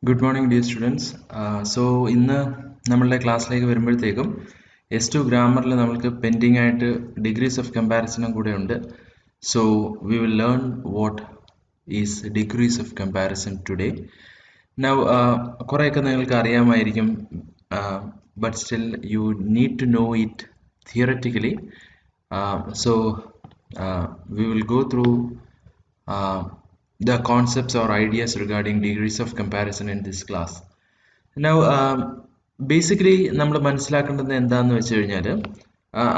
Good morning, dear students. So ഇന്ന് നമ്മളുടെ ക്ലാസ്സിലേക്ക് വരുമ്പോഴത്തേക്കും S2 ഗ്രാമറിൽ നമ്മൾക്ക് പെൻഡിങ് ആയിട്ട് ഡിഗ്രീസ് ഓഫ് കമ്പാരിസണും കൂടെ ഉണ്ട്. So we will learn what is degrees of comparison today. Now കുറേയൊക്കെ നിങ്ങൾക്ക് അറിയാമായിരിക്കും, but still you need to know it theoretically. So we will go through the concepts or ideas regarding degrees of comparison in this class. Now basically നമ്മൾ മനസ്സിലാക്കേണ്ടത് എന്താണെന്ന് വെച്ച് കഴിഞ്ഞാൽ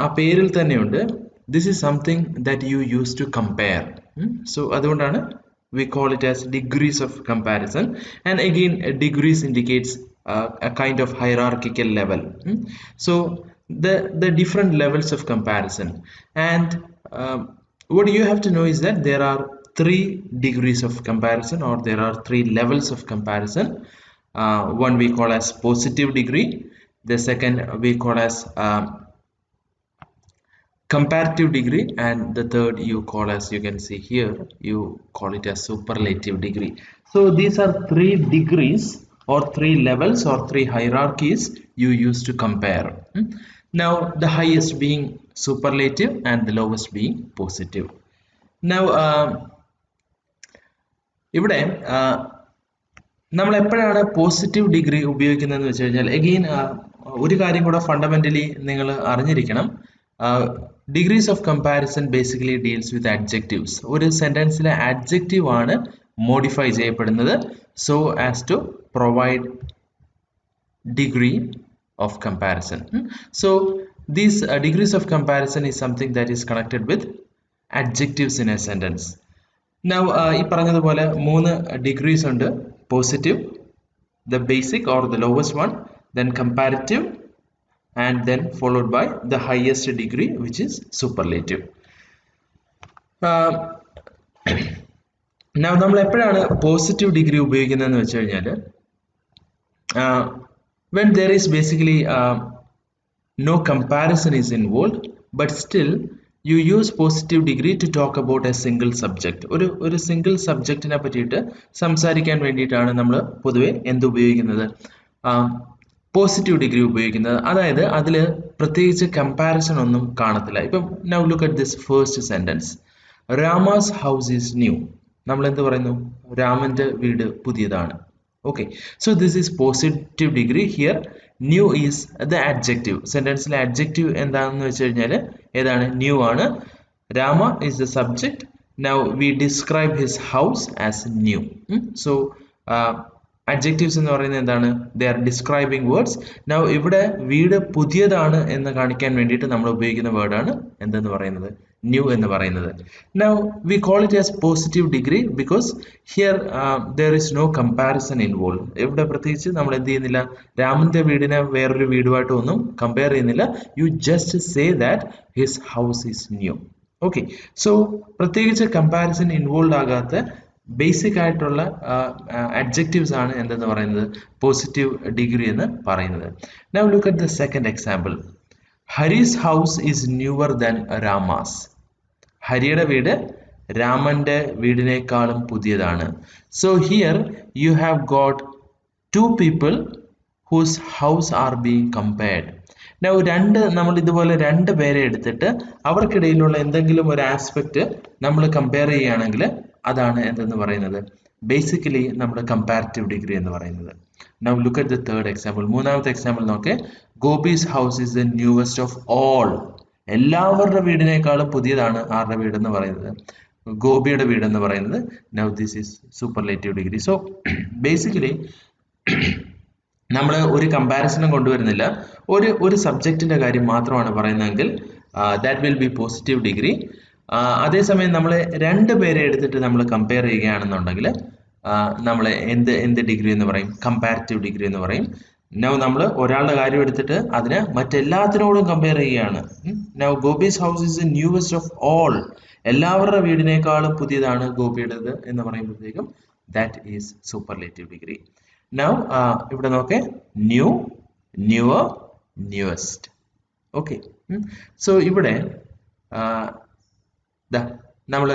ആ പേരിൽ തന്നെയുണ്ട്, this is something that you use to compare. So അതുകൊണ്ടാണ് we call it as degrees of comparison, and again degrees indicates a kind of hierarchical level. So the different levels of comparison, and what you have to know is that there are three degrees of comparison, or there are three levels of comparison. One we call as positive degree, the second we call as comparative degree, and the third you call, as you can see here, you call it as superlative degree. So these are three degrees or three levels or three hierarchies you use to compare. Now the highest being superlative and the lowest being positive. Now ഇവിടെ നമ്മൾ എപ്പോഴാണ് positive degree ഉപയോഗിക്കുന്നതെന്ന് വെച്ച് കഴിഞ്ഞാൽ, again ഒരു കാര്യം കൂടെ fundamentally നിങ്ങൾ അറിഞ്ഞിരിക്കണം. Degrees of comparison basically deals with adjectives. ഒരു സെന്റൻസിലെ അഡ്ജക്റ്റീവ് ആണ് മോഡിഫൈ ചെയ്യപ്പെടുന്നത് so as to provide degree of comparison. So these degrees of comparison is something that is connected with adjectives in a sentence. Now ഈ പറഞ്ഞതുപോലെ മൂന്ന് degrees ഉണ്ട്: positive, the basic or the lowest one, then comparative, and then followed by the highest degree, which is superlative. Now നമ്മൾ എപ്പോഴാണ് positive degree ഉപയോഗിക്കുന്നതെന്ന് വെച്ച് കഴിഞ്ഞാൽ, when there is basically no comparison is involved, but still you use positive degree to talk about a single subject. ഒരു single സബ്ജക്റ്റിനെ പറ്റിയിട്ട് സംസാരിക്കാൻ വേണ്ടിയിട്ടാണ് നമ്മൾ പൊതുവെ എന്ത് ഉപയോഗിക്കുന്നത്, പോസിറ്റീവ് ഡിഗ്രി ഉപയോഗിക്കുന്നത്. അതായത് അതിൽ പ്രത്യേകിച്ച് കമ്പാരിസൺ ഒന്നും കാണത്തില്ല. ഇപ്പം now look at this first sentence, Rama's house is new. നമ്മൾ എന്ത് പറയുന്നു? രാമന്റെ വീട് പുതിയതാണ്. Okay, so this is positive degree. Here new is the adjective. സെന്റൻസിലെ adjective എന്താണെന്ന് വെച്ച് കഴിഞ്ഞാൽ ഏതാണ്? new ആണ്. Rama is the subject. Now we describe his house as new. So adjectives എന്ന് പറയുന്നത് എന്താണ്? They are describing words. Now ഇവിടെ വീട് പുതിയതാണ് എന്ന് കാണിക്കാൻ വേണ്ടിയിട്ട് നമ്മൾ ഉപയോഗിക്കുന്ന വേർഡാണ് എന്തെന്ന് പറയുന്നത്? new എന്ന് പറയുന്നത്. Now we call it as positive degree because here there is no comparison involved. ഇവിടെ പ്രത്യേകിച്ച് നമ്മൾ എന്ത് ചെയ്യുന്നില്ല, രാമന്റെ വീടിനെ വേറൊരു വീടുമായിട്ട് ഒന്നും കമ്പയർ ചെയ്യുന്നില്ല. You just say that his house is new. Okay, so പ്രത്യേകിച്ച് കമ്പാരിസൺ ഇൻവോൾവ് ആകാത്ത ബേസിക് ആയിട്ടുള്ള അഡ്ജക്റ്റീവ്സ് ആണ് എന്തെന്ന് പറയുന്നത്? പോസിറ്റീവ് ഡിഗ്രി എന്ന് പറയുന്നത്. Now look at the second example. Hari's house is newer than Rama's. ഹരിയുടെ വീട് രാമന്റെ വീടിനേക്കാളും പുതിയതാണ്. So here you have got two people whose house are being compared. നമ്മൾ ഇതുപോലെ രണ്ട് പേരെ എടുത്തിട്ട് അവർക്കിടയിലുള്ള എന്തെങ്കിലും ഒരു ആസ്പെക്ട് നമ്മൾ കമ്പയർ ചെയ്യുകയാണെങ്കിൽ അതാണ് എന്തെന്ന് പറയുന്നത്? ബേസിക്കലി നമ്മൾ കമ്പാരിറ്റീവ് ഡിഗ്രി എന്ന് പറയുന്നത്. Now look at the third example. മൂന്നാമത്തെ എക്സാമ്പിൾ നോക്കേ. Gopi's house is the newest of all. എല്ലാവരുടെ വീടിനേക്കാളും പുതിയതാണ് ആരുടെ വീടെന്ന് പറയുന്നത്? ഗോപിയുടെ വീടെന്ന് പറയുന്നത്. Now this is superlative degree. So basically നമ്മൾ ഒരു കമ്പാരിസണും കൊണ്ടുവരുന്നില്ല, ഒരു സബ്ജക്റ്റിന്റെ കാര്യം മാത്രമാണ് പറയുന്നതെങ്കിൽ that will be positive degree. അതേസമയം നമ്മൾ രണ്ട് പേരെ എടുത്തിട്ട് നമ്മൾ കമ്പയർ ചെയ്യുകയാണെന്നുണ്ടെങ്കിൽ നമ്മൾ എന്ത് ഡിഗ്രി എന്ന് പറയും? കമ്പാരിറ്റീവ് ഡിഗ്രി എന്ന് പറയും. നൗ നമ്മൾ ഒരാളുടെ കാര്യം എടുത്തിട്ട് അതിനെ മറ്റെല്ലാത്തിനോടും കമ്പയർ ചെയ്യുകയാണ്. Now Gopi's house is the newest of all. എല്ലാവരുടെ വീടിനേക്കാളും പുതിയതാണ് ഗോപിയുടേത് എന്ന് പറയുമ്പോഴത്തേക്കും that is superlative degree. Now ഇവിടെ നോക്കേ, new, newer, newest. Okay, so ഇവിടെ നമ്മൾ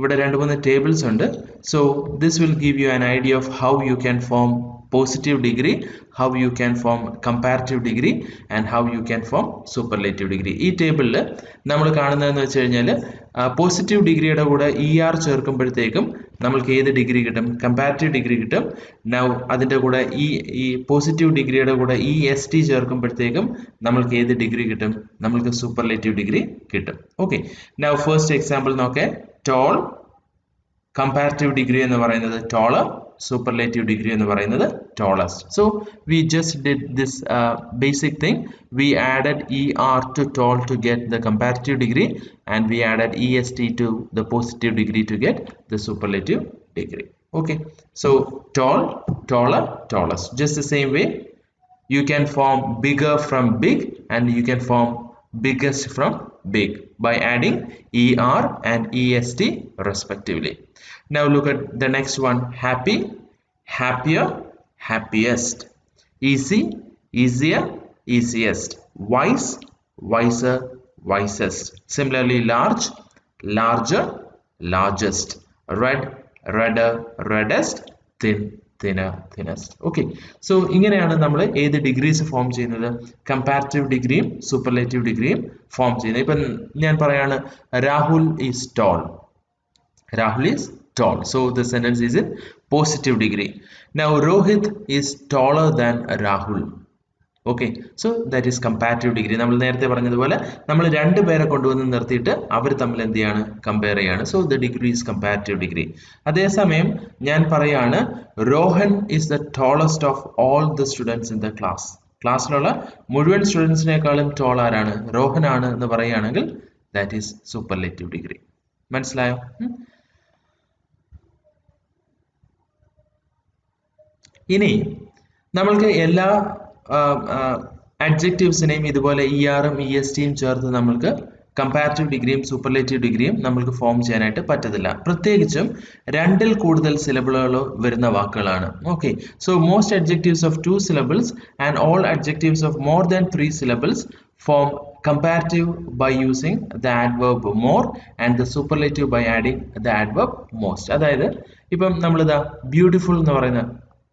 ഇവിടെ രണ്ട് മൂന്ന് tables ഉണ്ട്. So this will give you an idea of how you can form positive degree, how you can form comparative degree, and how you can form superlative degree. ഈ ടേബിളിൽ നമ്മൾ കാണുന്നതെന്ന് വെച്ച് കഴിഞ്ഞാൽ പോസിറ്റീവ് ഡിഗ്രിയുടെ കൂടെ ചേർക്കുമ്പോഴത്തേക്കും നമ്മൾക്ക് ഏത് ഡിഗ്രി കിട്ടും? കമ്പാരിറ്റീവ് ഡിഗ്രി കിട്ടും. നൗ അതിൻ്റെ കൂടെ ഈ പോസിറ്റീവ് ഡിഗ്രിയുടെ കൂടെ EST ചേർക്കുമ്പോഴത്തേക്കും നമ്മൾക്ക് ഏത് ഡിഗ്രി കിട്ടും? നമ്മൾക്ക് സൂപ്പർലേറ്റീവ് ഡിഗ്രി കിട്ടും. ഓക്കെ, നൗ ഫസ്റ്റ് എക്സാമ്പിൾ നോക്കേ. ടോൾ, comparative degree എന്ന് പറയുന്നത് taller, superlative degree എന്ന് പറയുന്നത് tallest. So we just did this basic thing. We added ER to tall to get the comparative degree, and we added EST to the positive degree to get the superlative degree. Okay, so tall, taller, tallest. Just the same way you can form bigger from big, and you can form biggest from big by adding ER and EST respectively. Now look at the next one. Happy, happier, happiest. Easy, easier, easiest. Wise, wiser, wisest. Similarly, large, larger, largest. Red, redder, reddest. Thin, thinner, thinnest. Okay, so ഇങ്ങനെയാണ് നമ്മൾ ഏത് degrees form ചെയ്യുന്നത്? Comparative ഡിഗ്രിയും superlative ഡിഗ്രിയും form ചെയ്യുന്നത്. ഇപ്പം ഞാൻ പറയാണ് Rahul is tall. Rahul is tall. So the sentence is in positive degree. Now Rohit is taller than Rahul. Okay, so that is comparative degree. നമ്മൾ നേരത്തെ പറഞ്ഞതുപോലെ നമ്മൾ രണ്ട് പേരെ കൊണ്ടുവന്ന് നിർത്തിയിട്ട് അവർ തമ്മിൽ എന്ത് ചെയ്യാണ്? കമ്പയർ ചെയ്യാണ്. So the degree is comparative degree. അതേസമയം ഞാൻ പറയാണ് Rohan is the tallest of all the students in the class. ക്ലാസ്സിലുള്ള മുഴുവൻ സ്റ്റുഡൻസിനേക്കാളും ടോൾ ആരാണ്? റോഹൻ ആണ് എന്ന് പറയുകയാണെങ്കിൽ that is superlative degree. മനസ്സിലായോ? ഇനി നമ്മൾക്ക് എല്ലാ അഡ്ജക്റ്റീവ്സിനെയും ഇതുപോലെ ERഉം ESTയും ചേർത്ത് നമ്മൾക്ക് കമ്പാരിറ്റീവ് ഡിഗ്രിയും സൂപ്പർലേറ്റീവ് ഡിഗ്രിയും നമ്മൾക്ക് ഫോം ചെയ്യാനായിട്ട് പറ്റത്തില്ല. പ്രത്യേകിച്ചും രണ്ടിൽ കൂടുതൽ സിലബിളുകൾ വരുന്ന വാക്കുകളാണ്. Okay, so most adjectives of 2 syllables and all adjectives of more than 3 syllables form comparative by using the adverb more and the superlative by adding the adverb most. അതായത് ഇപ്പം നമ്മളിതാ ബ്യൂട്ടിഫുൾ എന്ന് പറയുന്ന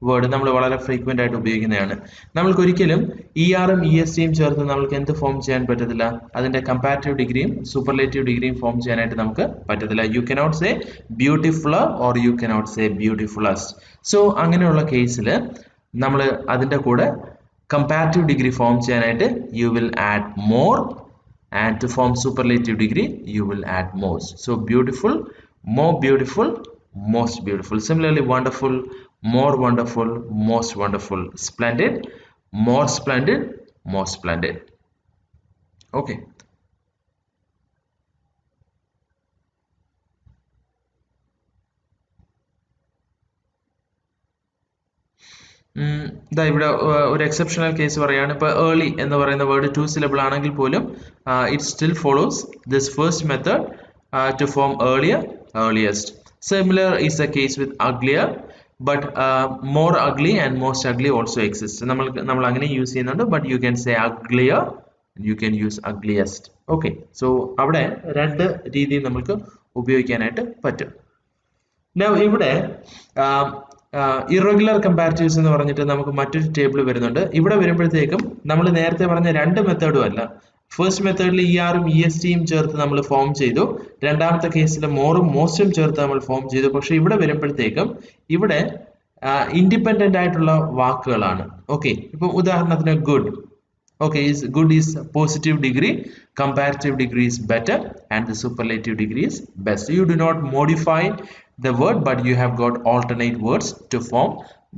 വേർഡ് നമ്മൾ വളരെ ഫ്രീക്വന്റ് ആയിട്ട് ഉപയോഗിക്കുന്നതാണ്. നമ്മൾക്ക് ഒരിക്കലും ERഉം ESTയും ചേർത്ത് നമ്മൾക്ക് എന്ത് ഫോം ചെയ്യാൻ പറ്റത്തില്ല? അതിന്റെ കമ്പാരിറ്റീവ് ഡിഗ്രിയും സൂപ്പർലേറ്റീവ് ഡിഗ്രിയും ഫോം ചെയ്യാനായിട്ട് നമുക്ക് പറ്റത്തില്ല. You cannot say beautifuller or you cannot say beautifullest. So അങ്ങനെയുള്ള കേസിൽ നമ്മൾ അതിന്റെ കൂടെ comparative degree form ചെയ്യാനായിട്ട് you will add more, and to form superlative degree you will add most. So beautiful, more beautiful, most beautiful. Similarly, wonderful, more wonderful, most wonderful. Splendid, more splendid, more splendid. Okay, ഇതാ ഇവിടെ ഒരു exceptional case പറയാണ്. ഇപ്പോൾ early എന്ന് പറയുന്ന word 2 syllable ആണെങ്കിൽ പോലും it still follows this first method to form earlier, earliest. Similar is the case with uglier, but more ugly and most ugly also exist. നമ്മൾ അങ്ങനെ യൂസ് ചെയ്യുന്നുണ്ട്. But you can say uglier, you can use ugliest. Okay, so അവിടെ രണ്ട് രീതിയിൽ നമുക്ക് ഉപയോഗിക്കാനായിട്ട് പറ്റും. ഇവിടെ ഇറഗുലർ കമ്പാരിറ്റീവ്സ് എന്ന് പറഞ്ഞിട്ട് നമുക്ക് മറ്റൊരു ടേബിൾ വരുന്നുണ്ട്. ഇവിടെ വരുമ്പോഴത്തേക്കും നമ്മൾ നേരത്തെ പറഞ്ഞ രണ്ട് മെത്തേഡും അല്ല. ഫസ്റ്റ് മെത്തേഡിൽ ERഉം ESTയും ചേർത്ത് നമ്മൾ ഫോം ചെയ്തു. രണ്ടാമത്തെ കേസിൽ മോറും മോസ്റ്റും ചേർത്ത് നമ്മൾ ഫോം ചെയ്തു. പക്ഷെ ഇവിടെ വരുമ്പോഴത്തേക്കും ഇവിടെ ഇൻഡിപെൻഡന്റ് ആയിട്ടുള്ള വാക്കുകളാണ്. ഓക്കെ, ഇപ്പം ഉദാഹരണത്തിന് good. Okay, good is positive degree, comparative degree is better, and the superlative degree is best. You do not modify the word, but you have got alternate words to form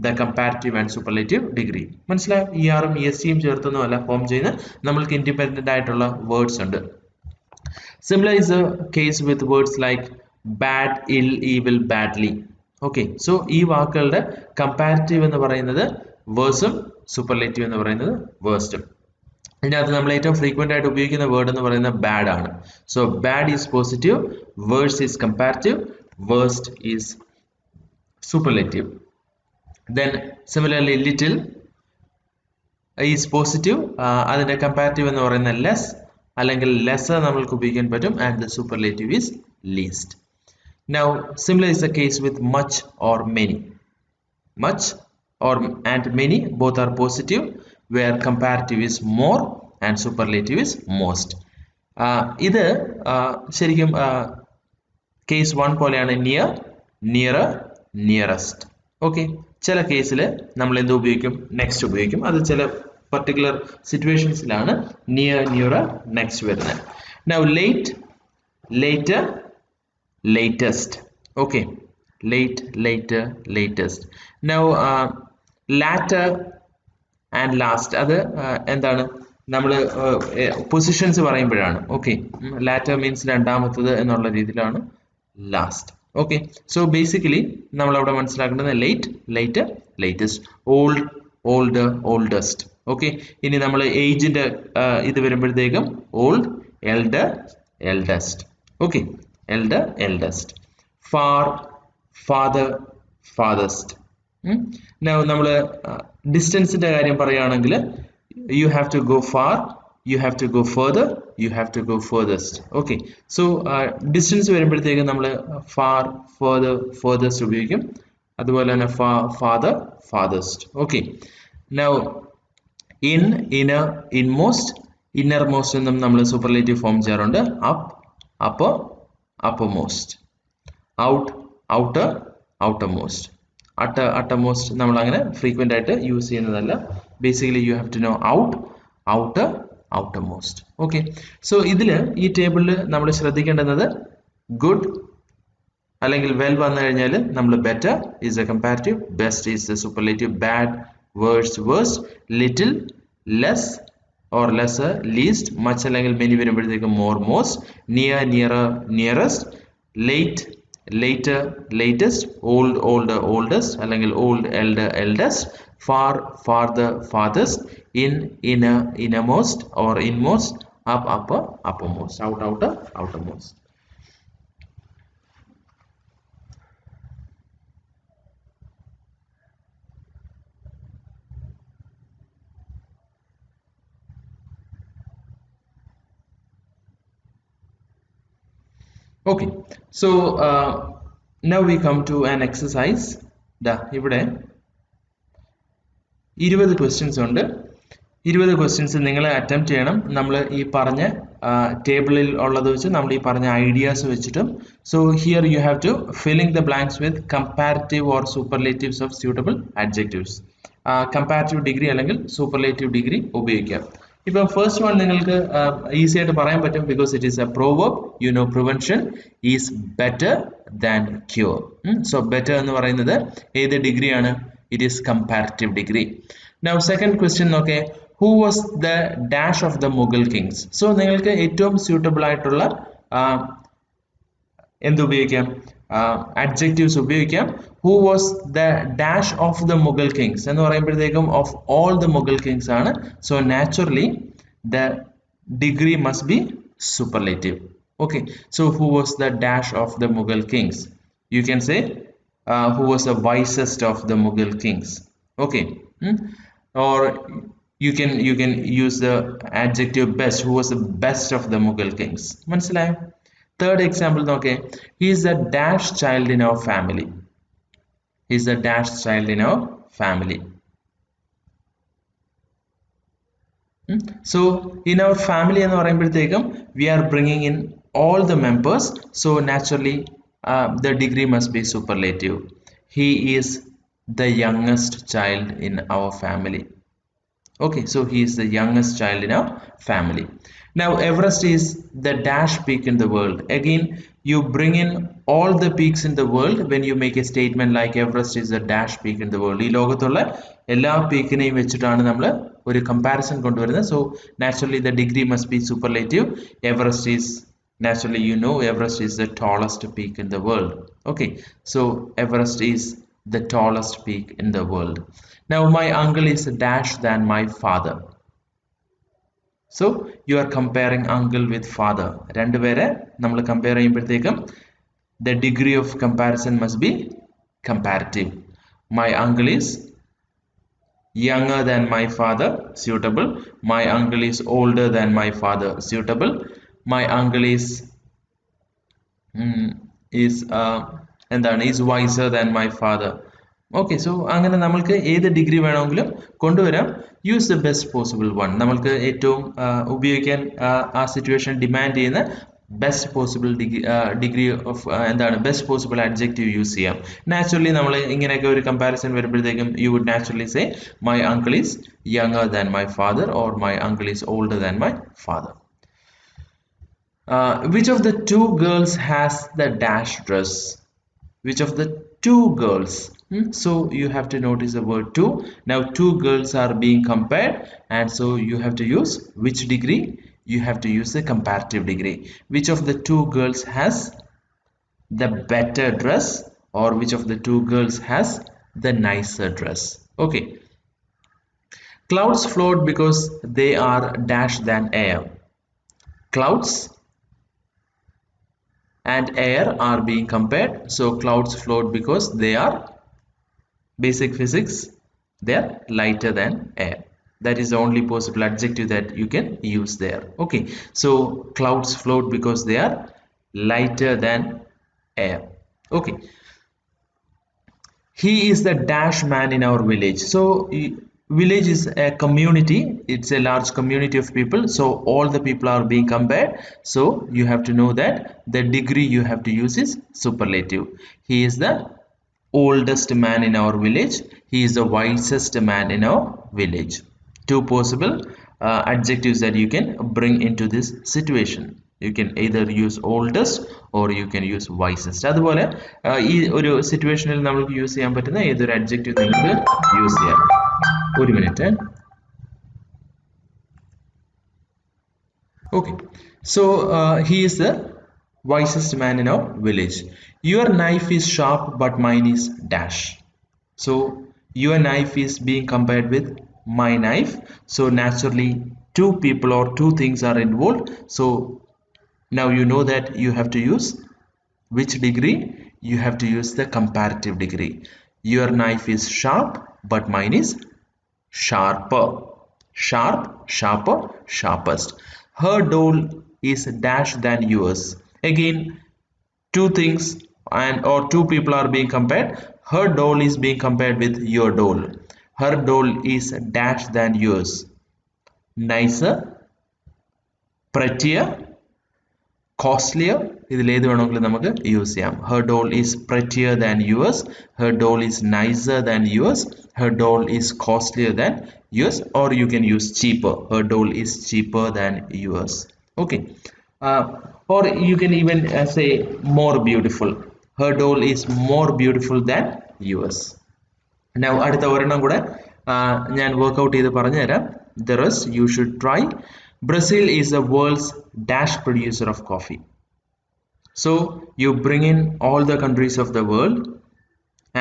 the comparative and superlative degree. മനസ്സിലായോ? ERഉം ESTയും ചേർത്തൊന്നും അല്ല form ചെയ്യുന്ന, നമ്മൾക്ക് independent ആയിട്ടുള്ള words ഉണ്ട്. Similar is the case with words like bad, ill, evil, badly. Okay, so ഈ വാക്കുകളുടെ comparative എന്ന് പറയുന്നത് വേഴ്സും സൂപ്പർലേറ്റീവ് എന്ന് പറയുന്നത് വേഴ്സ്റ്റും. ഇതിനകത്ത് നമ്മൾ ഏറ്റവും ഫ്രീക്വന്റ് ആയിട്ട് ഉപയോഗിക്കുന്ന വേർഡ് എന്ന് പറയുന്നത് ബാഡ് ആണ്. So bad is positive, worse is comparative, worst is superlative. Then similarly little is positive, അതിന്റെ കമ്പാരിറ്റീവ് എന്ന് പറയുന്നത് ലെസ് അല്ലെങ്കിൽ ലെസ്സർ നമ്മൾക്ക് ഉപയോഗിക്കാൻ പറ്റും, and the superlative is least. Now, similar is the case with much or many. Much or and many both are positive, where comparative is more and superlative is most. ഇത് ശരിക്കും case 1 പോലെയാണ് near, nearer, nearest. Okay, ചില കേസിൽ നമ്മൾ എന്ത് ഉപയോഗിക്കും? Next ഉപയോഗിക്കും. അത് ചില പർട്ടിക്കുലർ സിറ്റുവേഷൻസിലാണ് നിയർ, nearer, നെക്സ്റ്റ് വരുന്നത്. Now late, later, latest. Okay, late, later, latest. Now latter and last, അത് എന്താണ് നമ്മൾ പൊസിഷൻസ് പറയുമ്പോഴാണ്. ഓക്കെ, ലാറ്റർ മീൻസ് രണ്ടാമത്തത് എന്നുള്ള രീതിയിലാണ് ലാസ്റ്റ്. ഓക്കെ, സോ ബേസിക്കലി നമ്മൾ അവിടെ മനസ്സിലാക്കേണ്ടത് late, later, latest, old, older, oldest. Okay, ഇനി നമ്മൾ ഏജിന്റെ ഇത് വരുമ്പോഴത്തേക്കും old, elder, eldest. Okay, elder, eldest, far, father, farthest. Now നമ്മൾ ഡിസ്റ്റൻസിന്റെ കാര്യം പറയുകയാണെങ്കിൽ you have to go far, you have to go further, you have to go furthest. Okay, so distance വരുമ്പോഴത്തേക്ക് നമ്മൾ far, further, furthest ഉപയോഗിക്കും. അതുപോലെ തന്നെ far, father, farthest. Okay, now in, inner, inmost, innermost എന്നും നമ്മൾ സൂപ്പർലേറ്റീവ് ഫോം ചെയ്യാറുണ്ട്. up, upper, uppermost, out, outer, outermost, utter, uttermost നമ്മൾ അങ്ങനെ frequent ആയിട്ട് യൂസ് ചെയ്യുന്നതല്ല. Basically you have to know out, outer, outermost. Okay, so ഇതില് ഈ ടേബിളിൽ നമ്മൾ ശ്രദ്ധിക്കേണ്ടത് good അല്ലെങ്കിൽ well വന്നു കഴിഞ്ഞാൽ നമ്മൾ better is a comparative, best is the superlative, bad, worse, worst, little, less or lesser, least, much അല്ലെങ്കിൽ many വരുമ്പോഴത്തേക്ക് more, most, near, nearer, nearest, late, later, latest, old, older, oldest അല്ലെങ്കിൽ old, elder, eldest, far, farther, farthest, in, inner, innermost or inmost, up, upper, uppermost, out, outer, outermost. Okay, so now we come to an exercise. ഇവിടെ 20 questions ഉണ്ട്. 20 questions നിങ്ങൾ attempt ചെയ്യണം. നമ്മൾ ഈ പറഞ്ഞ ടേബിളിൽ ഉള്ളത് വെച്ച് നമ്മൾ ഈ പറഞ്ഞ ഐഡിയാസ് വെച്ചിട്ടും. So here you have to filling the blanks with comparative or superlatives of suitable adjectives. Comparative degree അല്ലെങ്കിൽ superlative degree ഉപയോഗിക്കാം. ഇപ്പം ഫസ്റ്റ് വൺ നിങ്ങൾക്ക് ഈസി ആയിട്ട് പറയാൻ പറ്റും, because it is a proverb. You know prevention is better than cure. So better എന്ന് പറയുന്നത് ഏത് ഡിഗ്രിയാണ്? It is comparative degree. Now second question നോക്കേ, who was the dash of the Mughal kings? So നിങ്ങൾക്ക് ഏറ്റവും സ്യൂട്ടബിൾ ആയിട്ടുള്ള എന്ത് ഉപയോഗിക്കാം? adjectives ഉപയോഗിക്കാം. Who was the dash of the Mughal kings എന്ന് പറയുമ്പോഴത്തേക്കും of all the Mughal kings ആണ്. So naturally the degree must be superlative. Okay, so who was the dash of the Mughal kings? You can say who was the wisest of the Mughal kings. Okay, or you can use the adjective best. Who was the best of the Mughal kings? മനസ്സിലായോ? Third example, okay, he is the dash child in our family. He is the dash child in our family. So in our family എന്ന് പറയുമ്പോഴത്തേക്കും we are bringing in all the members, so naturally the degree must be superlative. He is the youngest child in our family. Okay, so he is the youngest child in our family. Now Everest is the dash peak in the world. Again, you bring in all the peaks in the world when you make a statement like Everest is the dash peak in the world. ഈ ലോകത്തുള്ള എല്ലാ പീക്കിനെയും വെച്ചിട്ടാണ് നമ്മൾ ഒരു comparison കൊണ്ടുവരുന്നത്. So naturally the degree must be superlative. Everest is, naturally you know, Everest is the tallest peak in the world. Okay, so Everest is the tallest peak in the world. Now my uncle is a dash than my father. So you are comparing uncle with father. രണ്ടുപേരെ നമ്മൾ compare ചെയ്യുമ്പോഴത്തേക്കും the degree of comparison must be comparative. My uncle is younger than my father, suitable. My uncle is older than my father, suitable. My uncle is is എന്താണ് is wiser than my father. Okay, so അങ്ങനെ നമ്മൾക്ക് ഏത് degree വേണമെങ്കിലും കൊണ്ടുവരാം. Use the best possible one. നമ്മൾക്ക് ഏറ്റവും ഉപയോഗിക്കാൻ ആ സിറ്റുവേഷൻ ഡിമാൻഡ് ചെയ്യുന്ന ബെസ്റ്റ് പോസിബിൾ ഡിഗ്രി ഓഫ് എന്താണ് ബെസ്റ്റ് പോസിബിൾ അഡ്ജക്റ്റീവ് യൂസ് ചെയ്യാം. നാച്ചുറലി നമ്മൾ ഇങ്ങനെയൊക്കെ ഒരു കമ്പാരിസൺ വരുമ്പോഴത്തേക്കും you would naturally say my uncle is younger than my father or my uncle is older than my father. Which of the two girls has the dash dress? Which of the two girls? So you have to notice the word two. Now two girls are being compared, and so you have to use which degree? You have to use the comparative degree. Which of the two girls has the better dress, or which of the two girls has the nicer dress? Okay. Clouds float because they are dash than air. Clouds and air are being compared, so clouds float because they are basic physics, they are lighter than air. That is the only possible adjective that you can use there. Okay, so clouds float because they are lighter than air. Okay, he is the dash man in our village. So village is a community, it's a large community of people, so all the people are being compared, so you have to know that the degree you have to use is superlative. He is the oldest man in our village, he is the wisest man in our village. Two possible adjectives that you can bring into this situation. You can either use oldest or you can use wisest. അതുപോലെ ഈ ഒരു സിറ്റുവേഷനിൽ നമുക്ക് use ചെയ്യാൻ പറ്റുന്ന ഏതൊരു adjective നിങ്ങൾക്ക് use ചെയ്യാം. ഒരു minute. Okay, so he is the wisest man in our village. Your knife is sharp but mine is dash. So your knife is being compared with my knife, so naturally two people or two things are involved, so now you know that you have to use which degree? You have to use the comparative degree. Your knife is sharp but mine is sharper. Sharp, sharper, sharpest. Her doll is dash than yours. Again, two things and or two people are being compared. Her doll is being compared with your doll. Her doll is dash than yours. Nicer, prettier, costlier. ഇതിൽ ഏത് വേണമെങ്കിലും നമുക്ക് use ചെയ്യാം. Her doll is prettier than yours. Her doll is nicer than yours. Her doll is costlier than yours, or you can use cheaper. Her doll is cheaper than yours. Okay, or you can even say more beautiful. Her doll is more beautiful than yours. Now അടുത്ത ഒരെണ്ണം കൂടെ ഞാൻ workout ചെയ്ത് പറഞ്ഞു തരാം. The rest you should try. Brazil is the world's dash producer of coffee. So you bring in all the countries of the world,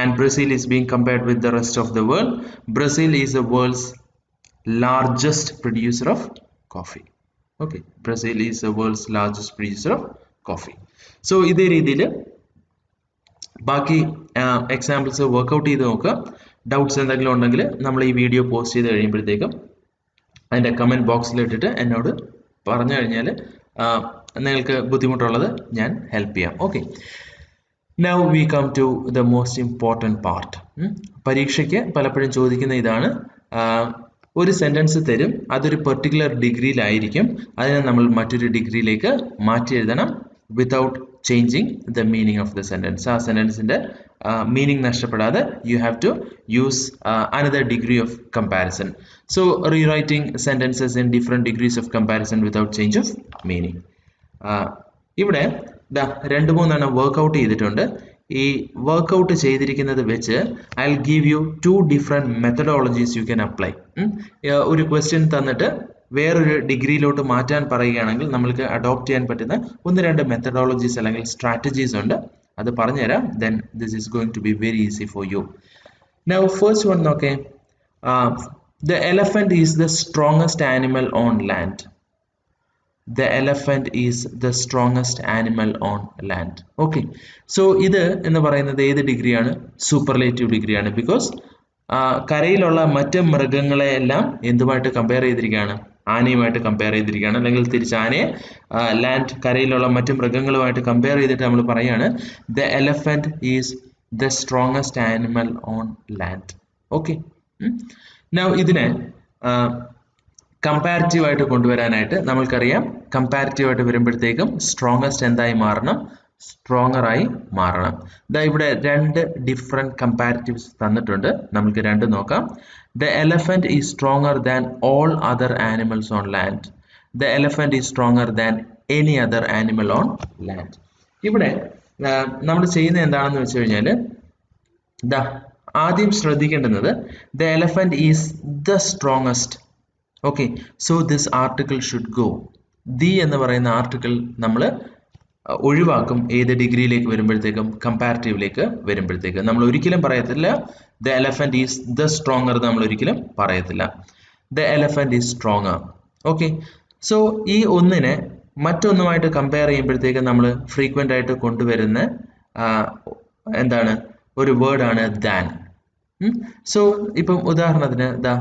and Brazil is being compared with the rest of the world. Brazil is the world's largest producer of coffee. Okay, Brazil is the world's largest producer of coffee. So ഇതേ രീതിയിൽ ബാക്കി examples workout ചെയ്ത് നോക്കുക. Doubts എന്തെങ്കിലും ഉണ്ടെങ്കിൽ നമ്മൾ ഈ video post ചെയ്ത് കഴിയുമ്പോഴത്തേക്കും അതിൻ്റെ കമൻറ്റ് ബോക്സിൽ ഇട്ടിട്ട് എന്നോട് പറഞ്ഞു കഴിഞ്ഞാൽ നിങ്ങൾക്ക് ബുദ്ധിമുട്ടുള്ളത് ഞാൻ ഹെൽപ്പ് ചെയ്യാം. Okay, now we come to the most important part. പരീക്ഷയ്ക്ക് പലപ്പോഴും ചോദിക്കുന്ന ഇതാണ്, ഒരു സെൻറ്റൻസ് തരും, അതൊരു പെർട്ടിക്കുലർ ഡിഗ്രിയിലായിരിക്കും, അതിനെ നമ്മൾ മറ്റൊരു ഡിഗ്രിയിലേക്ക് മാറ്റി എഴുതണം without changing the meaning of the sentence. ആ സെൻറ്റൻസിൻ്റെ മീനിങ് നഷ്ടപ്പെടാതെ you have to use another degree of comparison. So rewriting sentences in different degrees of comparison without change of meaning. ഇവിടെ രണ്ട് മൂന്നെണ്ണം വർക്ക്ഔട്ട് ചെയ്തിട്ടുണ്ട്. ഈ വർക്ക്ഔട്ട് ചെയ്തിരിക്കുന്നത് വെച്ച് I will give you two different methodologies you can apply. ഒരു question തന്നിട്ട് വേറൊരു ഡിഗ്രിയിലോട്ട് മാറ്റാൻ പറയുകയാണെങ്കിൽ നമ്മൾക്ക് അഡോപ്റ്റ് ചെയ്യാൻ പറ്റുന്ന ഒന്ന് രണ്ട് മെത്തഡോളജീസ് അല്ലെങ്കിൽ സ്ട്രാറ്റജീസ് ഉണ്ട്, അത് പറഞ്ഞുതരാം. Then this is going to be very easy for you. Now first one നോക്കേ, the elephant is the strongest animal on land. The elephant is the strongest animal on land. Okay, so ഇത് എന്ന് പറയുന്നത് ഏത് ഡിഗ്രിയാണ്? Superlative ഡിഗ്രിയാണ്. Because കരയിലുള്ള മറ്റ് മൃഗങ്ങളെയെല്ലാം എന്തുമായിട്ട് compare ചെയ്തിരിക്കുകയാണ്? ആനയുമായിട്ട് compare ചെയ്തിരിക്കുകയാണ്. അല്ലെങ്കിൽ തിരിച്ച് ആനയെ ലാൻഡ് കരയിലുള്ള മറ്റ് മൃഗങ്ങളുമായിട്ട് കമ്പയർ ചെയ്തിട്ട് നമ്മൾ പറയാണ് the elephant is the strongest animal on land. Okay, now ഇതിനെ കമ്പാരിറ്റീവ് ആയിട്ട് കൊണ്ടുവരാനായിട്ട് നമ്മൾക്കറിയാം, കമ്പാരിറ്റീവ് ആയിട്ട് വരുമ്പോഴത്തേക്കും സ്ട്രോങ്ങസ്റ്റ് എന്തായി മാറണം? സ്ട്രോങ്ങർ ആയി മാറണം. ദാ ഇവിടെ രണ്ട് ഡിഫറെന്റ് കമ്പാരിറ്റീവ്സ് തന്നിട്ടുണ്ട്, നമുക്ക് രണ്ട് നോക്കാം. The elephant is stronger than all other animals on land. The elephant is stronger than any other animal on land. ഇവിടെ നമ്മൾ ചെയ്യുന്നത് എന്താണെന്ന് വെച്ച് കഴിഞ്ഞാൽ, ദാ ആദ്യം ശ്രദ്ധിക്കേണ്ടുന്നത് the elephant is the strongest. Okay, so this article should go. The എന്ന് പറയുന്ന ആർട്ടിക്കിൾ നമ്മൾ ഒഴിവാക്കും. ഏത് ഡിഗ്രിയിലേക്ക് വരുമ്പോഴത്തേക്കും? കമ്പാരിറ്റീവിലേക്ക് വരുമ്പോഴത്തേക്ക്. നമ്മൾ ഒരിക്കലും പറയത്തില്ല the elephant is the stronger, നമ്മൾ ഒരിക്കലും പറയത്തില്ല. The elephant is stronger. Okay, so ഈ ഒന്നിനെ മറ്റൊന്നുമായിട്ട് കമ്പയർ ചെയ്യുമ്പോഴത്തേക്ക് നമ്മൾ ഫ്രീക്വന്റ് ആയിട്ട് കൊണ്ടുവരുന്ന എന്താണ്? ഒരു വേർഡാണ് ദാൻ. സോ ഇപ്പം ഉദാഹരണത്തിന് ദാ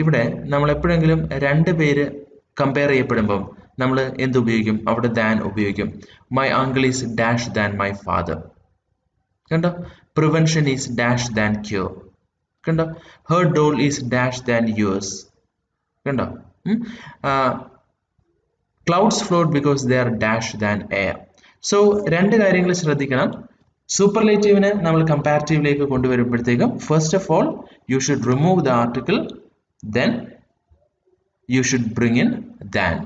ഇവിടെ നമ്മൾ എപ്പോഴെങ്കിലും രണ്ട് പേര് കമ്പയർ ചെയ്യപ്പെടുമ്പം നമ്മൾ എന്ത് ഉപയോഗിക്കും? അവിടെ ദാൻ ഉപയോഗിക്കും. My uncle is dash than my father. കണ്ടോ? Prevention is dash than cure. കണ്ടോ? Her doll is dash than yours. കണ്ടോ? Clouds float because they are dash than air. So രണ്ട് കാര്യങ്ങൾ ശ്രദ്ധിക്കണം. സൂപ്പർലേറ്റീവിനെ നമ്മൾ കമ്പാരിറ്റീവിലേക്ക് കൊണ്ടുവരുമ്പോഴത്തേക്കും first of all you should remove the article, then you should bring in than.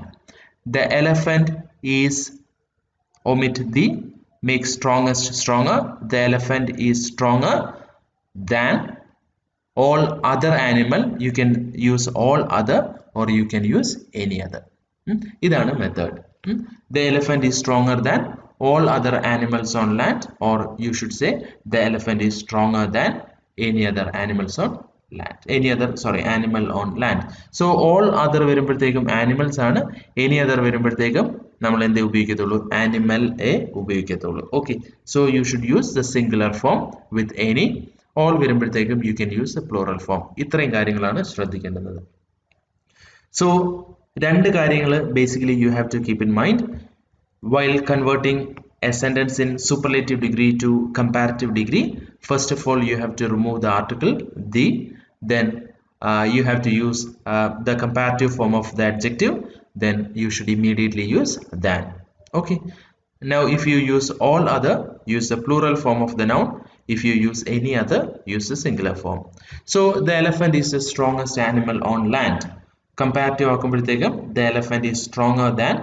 The elephant is, omit the, make strongest stronger. The elephant is stronger than all other animal. You can use all other or you can use any other. ഇതാണ് method. The elephant is stronger than all other animals on land, or you should say the elephant is stronger than any other animals on land. Animal on land. So all other വരുമ്പോഴത്തേക്കും animals ആണ്, any other വരുമ്പോഴത്തേക്കും നമ്മൾ എന്തേ ഉപയോഗിക്കത്തുള്ളൂ? animal എ ഉപയോഗിക്കത്തുള്ളൂ. Okay, so you should use the singular form with any. all വരുമ്പോഴത്തേക്കും you can use the plural form. ഇത്രയും കാര്യങ്ങളാണ് ശ്രദ്ധിക്കേണ്ടത്. So രണ്ട് കാര്യങ്ങൾ basically you have to keep in mind while converting a sentence in superlative degree to comparative degree. First of all, you have to remove the article the, then you have to use the comparative form of the adjective, then you should immediately use than. Okay, now if you use all other, use the plural form of the noun. If you use any other, use the singular form. So the elephant is the strongest animal on land. Comparative ആക്കുമ്പോഴത്തേക്കും the elephant is stronger than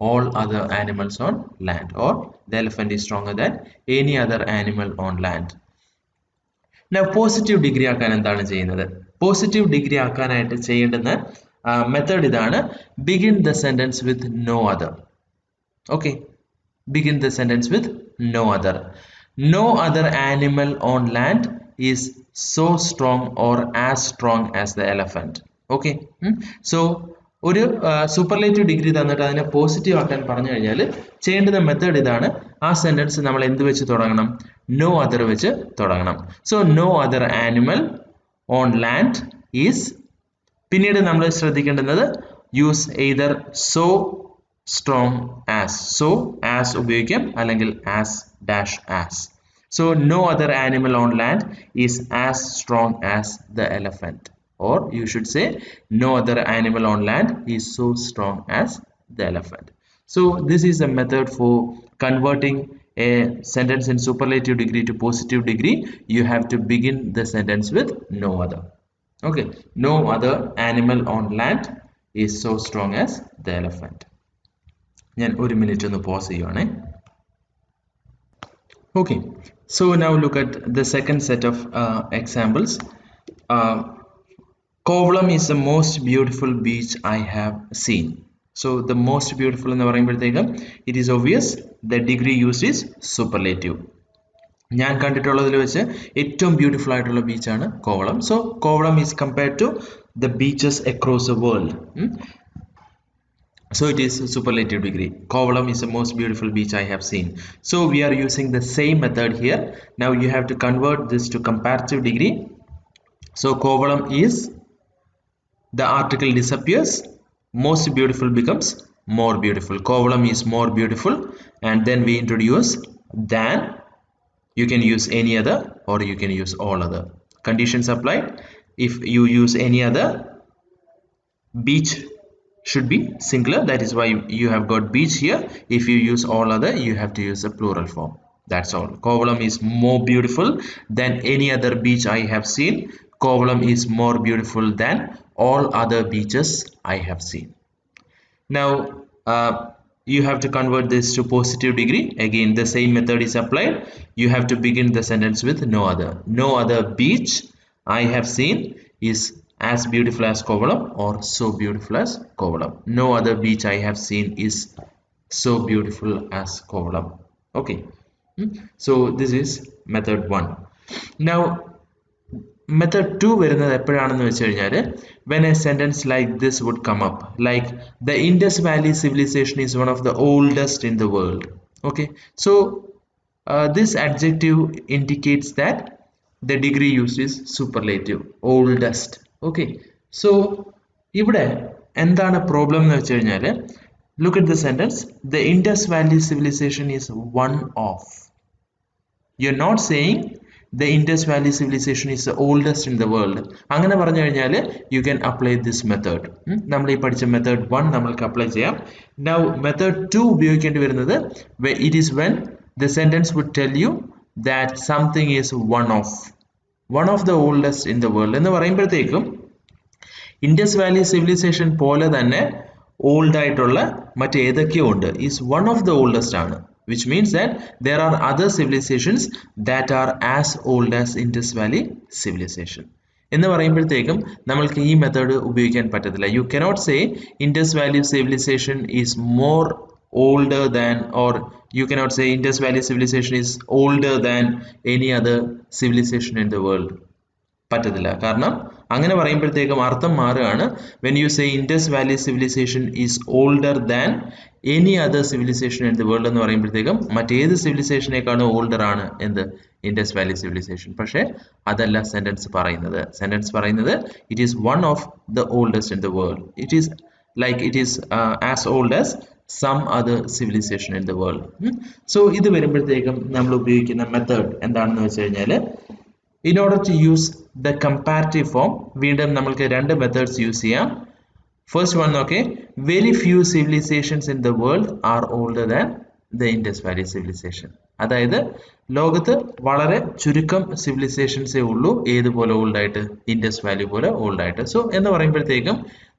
all other animals on land, or the elephant is stronger than any other animal on land. Now positive degree ആക്കാൻ എന്താണ് ചെയ്യുന്നത്? Positive degree ആക്കാനായിട്ട് ചെയ്യേണ്ടുന്ന method ഇതാണ്. begin the sentence with no other. Okay, begin the sentence with no other. No other animal on land is so strong or as strong as the elephant. Okay, so ഒരു superlative degree തന്നിട്ട് അതിനെ positive ആക്കാൻ പറഞ്ഞു കഴിഞ്ഞാൽ ചെയ്യേണ്ടുന്ന method ഇതാണ്. ആ sentence നമ്മൾ എന്ത് വെച്ച് തുടങ്ങണം? നോ അതർ വെച്ച് തുടങ്ങണം. So no other animal on land is, പിന്നീട് നമ്മൾ ശ്രദ്ധിക്കേണ്ടുന്നത് use either so strong as. So as ഉപയോഗിക്കാം, അല്ലെങ്കിൽ as dash as. So no other animal on land is as strong as the elephant. Or you should say no other animal on land is so strong as the elephant. So this is a method for converting a sentence in superlative degree to positive degree. You have to begin the sentence with no other. Okay, no other animal on land is so strong as the elephant. ഞാൻ ഒരു minute ഒന്ന് pose ചെയ്യുവാണേ. Okay, so now look at the second set of examples. Kovalam is the most beautiful beach I have seen. So the most beautiful എന്ന് പറയുമ്പോഴത്തേക്കും it is obvious the degree used is superlative. ഞാൻ കണ്ടിട്ടുള്ളതിൽ വെച്ച് ഏറ്റവും beautiful ആയിട്ടുള്ള ബീച്ചാണ് Kovalam. So Kovalam is compared to the beaches across the world. So it is superlative degree. Kovalam is the most beautiful beach I have seen. So we are using the same method here. Now you have to convert this to comparative degree. So Kovalam is, the article disappears, most beautiful becomes more beautiful. Kovalam is more beautiful, and then we introduce than. You can use any other or you can use all other. Conditions applied. If you use any other, beach should be singular. That is why you have got beach here. If you use all other, you have to use a plural form. That's all. Kovalam is more beautiful than any other beach I have seen. Kovalam is more beautiful than all other beaches I have seen. Now you have to convert this to positive degree. Again, the same method is applied. You have to begin the sentence with no other. No other beach I have seen is as beautiful as Kovalam or so beautiful as Kovalam. No other beach I have seen is so beautiful as Kovalam. Okay. So this is method 1. Now method 2 വരുന്നത് എപ്പോഴാണെന്ന് വെച്ച് കഴിഞ്ഞാൽ when a sentence like this would come up, like the Indus Valley civilization is one of the oldest in the world. Okay, so this adjective indicates that the degree used is superlative, oldest. Okay, so ഇവിടെ എന്താണ് problem എന്ന് വെച്ച് കഴിഞ്ഞാൽ, look at the sentence, the Indus Valley civilization is one of. You're not saying the Indus Valley civilization is the oldest in the world. അങ്ങനെ പറഞ്ഞു കഴിഞ്ഞാൽ you can apply this method. നമ്മൾ ഈ പഠിച്ച method 1 നമ്മൾക്ക് apply ചെയ്യാം. Now method 2 ഉപയോഗിക്കേണ്ടി വരുന്നത് it is when the sentence would tell you that something is one of the oldest in the world എന്ന് പറയുമ്പോഴത്തേക്കും ഇൻഡസ് വാലി സിവിലൈസേഷൻ പോലെ തന്നെ ഓൾഡ് ആയിട്ടുള്ള മറ്റേതൊക്കെയോ ഉണ്ട്, is one of the oldest ആണ്, which means that there are other civilizations that are as old as Indus Valley civilization. എന്ന് പറയുമ്പോഴത്തേക്കും നമ്മൾക്ക് ഈ മെത്തേഡ് ഉപയോഗിക്കാൻ പറ്റത്തില്ല. You cannot say Indus Valley civilization is more older than, or you cannot say Indus Valley civilization is older than any other civilization in the world. പറ്റത്തില്ല. കാരണം അങ്ങനെ പറയുമ്പോഴത്തേക്കും അർത്ഥം മാറുകയാണ്. when you say Indus Valley civilization is older than any other civilization in the world എന്ന് പറയുമ്പോഴത്തേക്കും മറ്റേത് സിവിലൈസേഷനേക്കാളും older ആണ് എന്ത്, ഇൻഡസ് വാലി സിവിലൈസേഷൻ. പക്ഷേ അതല്ല സെന്റൻസ് പറയുന്നത്. സെന്റൻസ് പറയുന്നത് it is one of the oldest in the world. It is like it is as old as some other civilization in the world. So ഇത് വരുമ്പോഴത്തേക്കും നമ്മൾ ഉപയോഗിക്കുന്ന മെത്തേഡ് എന്താണെന്ന് വെച്ച് കഴിഞ്ഞാൽ, in order to use the comparative form, വീണ്ടും നമ്മൾക്ക് രണ്ട് മെത്തേഡ്സ് യൂസ് ചെയ്യാം. ഫസ്റ്റ് വൺ നോക്കെ, very few civilizations in the world are older than the Indus Valley civilization. അതായത് ലോകത്ത് വളരെ ചുരുക്കം സിവിലൈസേഷൻസേ ഉള്ളൂ ഏതുപോലെ ഓൾഡ് ആയിട്ട്, ഇൻഡസ് വാലി പോലെ ഓൾഡ് ആയിട്ട്. സോ എന്ന് പറയുമ്പോഴത്തേക്കും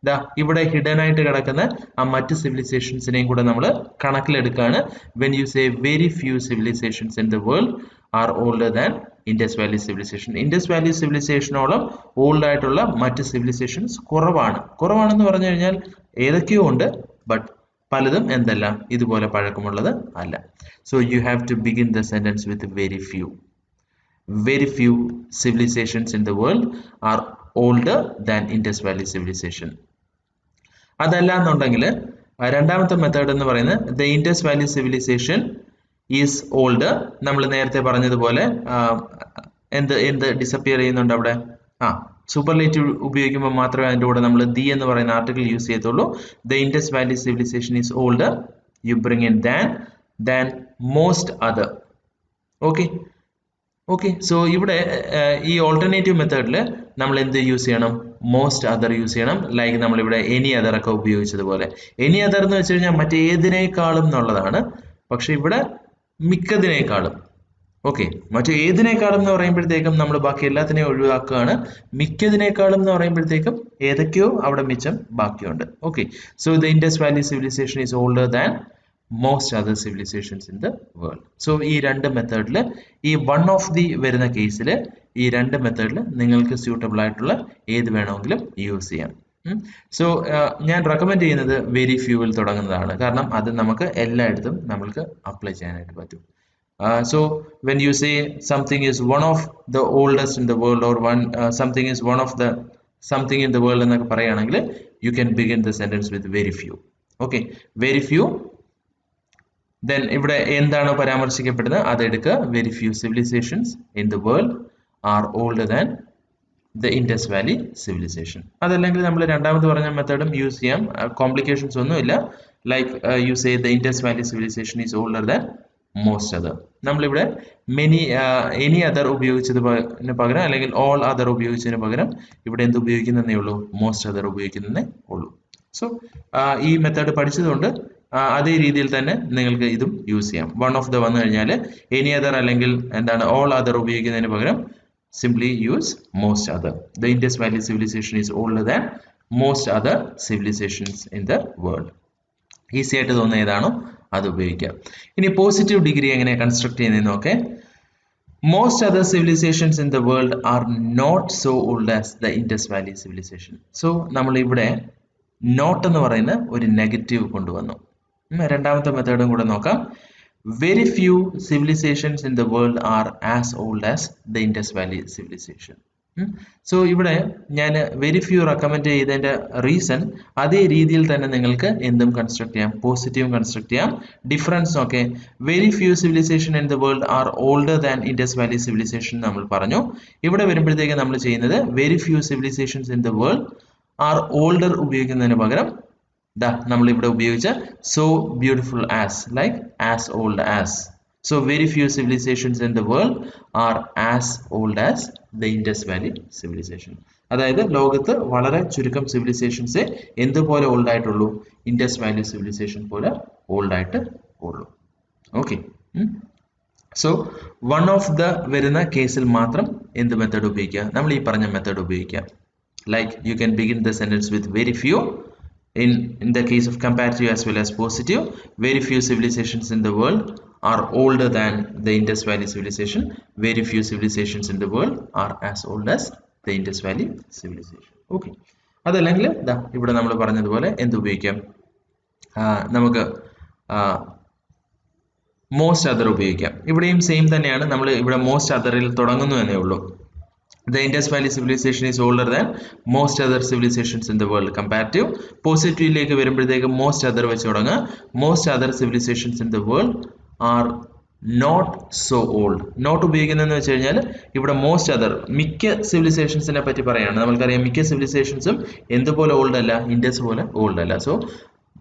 ദാ ഇവിടെ ഹിഡൻ ആയിട്ട് കിടക്കുന്ന ആ മറ്റ് സിവിലൈസേഷൻസിനെയും കൂടെ നമ്മൾ കണക്കിലെടുക്കുകയാണ്. when you say very few civilizations in the world are older than Indus Valley civilization. Indus Valley civilization-ഓളം ഓൾഡ് ആയിട്ടുള്ള മറ്റ് സിവിലൈസേഷൻസ് കുറവാണെന്ന് പറഞ്ഞു കഴിഞ്ഞാൽ ഏതൊക്കെയോ ഉണ്ട്, ബട്ട് പലതും എന്തല്ല, ഇതുപോലെ പഴക്കമുള്ളത് അല്ല. So you have to begin the sentence with very few. Very few civilizations in the world are older than Indus Valley civilization. അതല്ല എന്നുണ്ടെങ്കിൽ രണ്ടാമത്തെ മെത്തേഡ് എന്ന് പറയുന്നത് the Indus Valley civilization is old. നമ്മൾ നേരത്തെ പറഞ്ഞതുപോലെ എന്ത് ഡിസപ്പിയർ ചെയ്യുന്നുണ്ട് അവിടെ, സൂപ്പർലേറ്റീവ് ഉപയോഗിക്കുമ്പോൾ മാത്രമേ അതിൻ്റെ കൂടെ നമ്മൾ ദി എന്ന് പറയുന്ന ആർട്ടിക്കിൾ യൂസ് ചെയ്യത്തുള്ളൂ. The Indus valley civilisation is old, you bring in than most other. Okay so ഇവിടെ ഈ ഓൾട്ടർനേറ്റീവ് മെത്തേഡിൽ നമ്മൾ എന്ത് യൂസ് ചെയ്യണം, മോസ്റ്റ് അതർ യൂസ് ചെയ്യണം. ലൈക്ക് നമ്മളിവിടെ എനി അതർ ഒക്കെ ഉപയോഗിച്ചതുപോലെ. എനി അതർ എന്ന് വെച്ച് കഴിഞ്ഞാൽ മറ്റേതിനേക്കാളും എന്നുള്ളതാണ്, പക്ഷെ ഇവിടെ മിക്കതിനേക്കാളും. ഓക്കെ, മറ്റേതിനേക്കാളും എന്ന് പറയുമ്പോഴത്തേക്കും നമ്മൾ ബാക്കി എല്ലാത്തിനെയും ഒഴിവാക്കുകയാണ്. മിക്കതിനേക്കാളും എന്ന് പറയുമ്പോഴത്തേക്കും ഏതൊക്കെയോ അവിടെ മിച്ചം ബാക്കിയുണ്ട്. Okay, so the Indus valley civilisation is older than most other civilizations in the world. So ഈ രണ്ട് മെത്തേഡിൽ, ഈ വൺ ഓഫ് ദി വരുന്ന കേസിൽ ഈ രണ്ട് മെത്തേഡിൽ നിങ്ങൾക്ക് സ്യൂട്ടബിൾ ആയിട്ടുള്ള ഏത് വേണമെങ്കിലും യൂസ് ചെയ്യാം. സോ ഞാൻ റെക്കമെൻഡ് ചെയ്യുന്നത് വെരി ഫ്യൂവിൽ തുടങ്ങുന്നതാണ്. കാരണം അത് നമുക്ക് എല്ലായിടത്തും നമ്മൾക്ക് അപ്ലൈ ചെയ്യാനായിട്ട് പറ്റും. So when you say something is one of the oldest in the world, or something is one of the something in the world എന്നൊക്കെ പറയുകയാണെങ്കിൽ you can begin the sentence with very few. Okay, very few. Then ഇവിടെ എന്താണോ പരാമർശിക്കപ്പെടുന്നത് അതെടുക്കുക. Very few civilizations in the world are older than the Indus Valley civilization. അതല്ലെങ്കിൽ നമ്മൾ രണ്ടാമത് പറഞ്ഞ മെത്തേഡും use ചെയ്യാം. Complications ഒന്നുമില്ല. Like you say the Indus Valley civilization is older than most other. നമ്മളിവിടെ any other ഉപയോഗിച്ചതിന് പകരം അല്ലെങ്കിൽ ഓൾ അതർ ഉപയോഗിച്ചതിന് പകരം ഇവിടെ എന്ത് ഉപയോഗിക്കുന്നതേ ഉള്ളൂ? മോസ്റ്റ് അതർ ഉപയോഗിക്കുന്നതേ ഉള്ളൂ. സോ ഈ മെത്തേഡ് പഠിച്ചതുകൊണ്ട് അതേ രീതിയിൽ തന്നെ നിങ്ങൾക്ക് ഇതും യൂസ് ചെയ്യാം. വൺ ഓഫ് ദ വന്നു കഴിഞ്ഞാൽ എനി അതർ അല്ലെങ്കിൽ എന്താണ് ഓൾ അതർ ഉപയോഗിക്കുന്നതിന് പകരം simply use most other. The Indus Valley civilization is older than most other civilizations in the world. Easy ആയിട്ട് തോന്നുന്ന ഏതാണോ അത് ഉപയോഗിക്കാം. ഇനി പോസിറ്റീവ് ഡിഗ്രി എങ്ങനെ കൺസ്ട്രക്ട് ചെയ്യുന്നതെന്ന് നോക്കെ. Most other civilizations in the world are not so old as the Indus Valley civilization. So നമ്മൾ ഇവിടെ നോട്ട് എന്ന് പറയുന്ന ഒരു നെഗറ്റീവ് കൊണ്ടുവന്നു. രണ്ടാമത്തെ മെത്തേഡും കൂടെ നോക്കാം. Very few civilizations in the world are as old as the Indus Valley civilization. So ഇവിടെ ഞാൻ വെരി ഫ്യൂ റെക്കമെൻഡ് ചെയ്തതിൻ്റെ റീസൺ അതേ രീതിയിൽ തന്നെ നിങ്ങൾക്ക് എന്തും കൺസ്ട്രക്ട് ചെയ്യാം, പോസിറ്റീവും കൺസ്ട്രക്ട് ചെയ്യാം. ഡിഫറൻസ് ഒക്കെ very few civilization in the world are older than Indus valley civilization നമ്മൾ പറഞ്ഞു. ഇവിടെ വരുമ്പോഴത്തേക്ക് നമ്മൾ ചെയ്യുന്നത് very few civilizations in the world are older ഉപയോഗിക്കുന്നതിന് പകരം നമ്മൾ ഇവിടെ ഉപയോഗിച്ച so beautiful as, like as old as. So very few civilizations in the world are as old as the Indus Valley civilization. അതായത് ലോകത്ത് വളരെ ചുരുക്കം സിവിലൈസേഷൻസ് എന്തുപോലെ ഓൾഡ് ആയിട്ടുള്ളൂ? ഇൻഡസ് വാലി സിവിലൈസേഷൻ പോലെ ഓൾഡ് ആയിട്ട് ഉള്ളൂ. Okay, so one of the വരുന്ന കേസിൽ മാത്രം എന്ത് മെത്തേഡ് ഉപയോഗിക്കുക? നമ്മൾ ഈ പറഞ്ഞ മെത്തേഡ് ഉപയോഗിക്കുക. Like you can begin the sentence with very few. In the case of comparative as well as positive, very few civilizations in the world are older than the Indus Valley civilization. Very few civilizations in the world are as old as the Indus Valley civilization. Okay, അതല്ലെങ്കിൽ ഇവിടെ നമ്മൾ പറഞ്ഞതുപോലെ എന്ത് ഉപയോഗിക്കാം? നമുക്ക് most other ഉപയോഗിക്കാം. ഇവിടെയും same തന്നെയാണ്. നമ്മൾ ഇവിടെ മോസ്റ്റ് അതറിൽ തുടങ്ങുന്നു എന്നേ ഉള്ളൂ. The Indus Valley civilization is older than most other civilizations in the world. Comparative. പോസിറ്റീവിലേക്ക് വരുമ്പോഴത്തേക്ക് മോസ്റ്റ് അതർ വെച്ച് തുടങ്ങുക. Most other civilizations in the world are not so old. Not ഉപയോഗിക്കുന്നതെന്ന് വെച്ച് കഴിഞ്ഞാൽ ഇവിടെ മോസ്റ്റ് അതർ മിക്ക സിവിലൈസേഷൻസിനെ പറ്റി പറയുകയാണ്. നമുക്കറിയാം മിക്ക സിവിലൈസേഷൻസും എന്തുപോലെ ഓൾഡ് അല്ല, ഇൻഡസ് പോലെ ഓൾഡ് അല്ല. സോ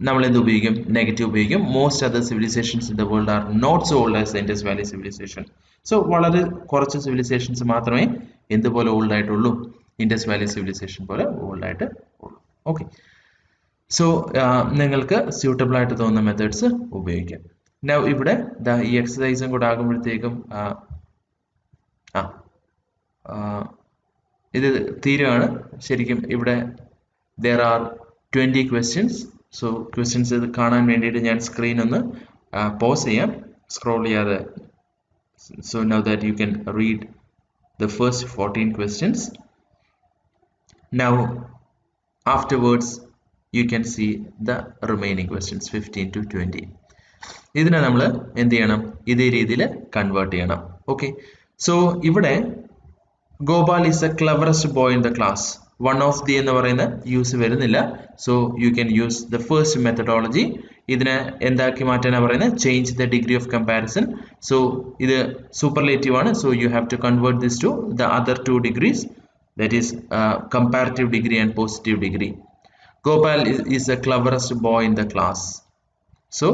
നമ്മൾ എന്ത് ഉപയോഗിക്കും? നെഗറ്റീവ് ഉപയോഗിക്കും. Most other civilizations in the world are not so old as the Indus valley civilization. So വളരെ കുറച്ച് സിവിലൈസേഷൻസ് മാത്രമേ എന്തുപോലെ ഓൾഡ് ആയിട്ടുള്ളൂ? ഇൻഡസ് വാലി സിവിലൈസേഷൻ പോലെ ഓൾഡ് ആയിട്ട് ഉള്ളൂ. ഓക്കെ, സോ നിങ്ങൾക്ക് സ്യൂട്ടബിൾ ആയിട്ട് തോന്നുന്ന മെത്തേഡ്സ് ഉപയോഗിക്കാം. നൗ ഇവിടെ ഈ എക്സസൈസും കൂടെ ആകുമ്പോഴത്തേക്കും ഇത് തീരുകയാണ്. ശരിക്കും ഇവിടെ there are 20 questions. So questions ഇത് കാണാൻ വേണ്ടിയിട്ട് ഞാൻ സ്ക്രീൻ ഒന്ന് പോസ് ചെയ്യാം, സ്ക്രോൾ ചെയ്യാതെ. So now that you can read the first 14 questions. Now afterwards you can see the remaining questions 15 to 20. ഇതിനെ നമ്മൾ എന്ത് ചെയ്യണം? ഇതേ രീതിയിൽ കൺവേർട്ട് ചെയ്യണം. ഓക്കെ, സോ ഇവിടെ Gopal is a cleverest boy in the class. One of the എന്ന് പറയുന്ന യൂസ് വരുന്നില്ല. So you can use the first methodology. ഇതിനെ എന്താക്കി മാറ്റാനാണ് പറയുന്നത്? Change the degree of comparison. So ഇത് സൂപ്പർലേറ്റീവ് ആണ്. So you have to convert this to the other two degrees, that is comparative degree and positive degree. Gopal is a cleverest boy in the class. So